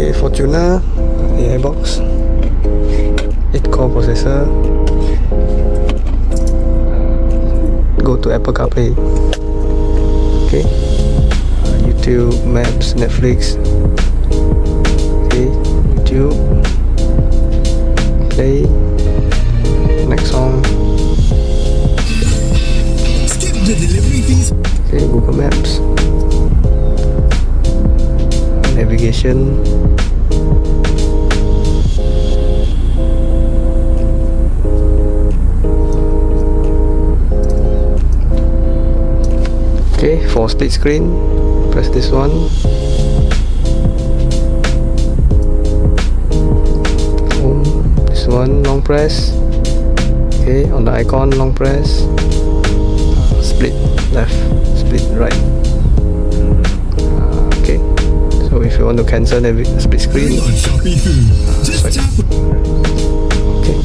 Okay, Fortuner, the AirBox, 8-core processor. Go to Apple CarPlay. Okay, YouTube, Maps, Netflix. Okay, YouTube, play, next song. Skip the delivery fees. Okay, Google Maps, navigation. Okay, for split screen, press this one. Home, this one, long press. Okay, on the icon, long press. Split left, split right. Okay, so if you want to cancel the split screen, On Shopee Food. Just swipe. tap. Okay,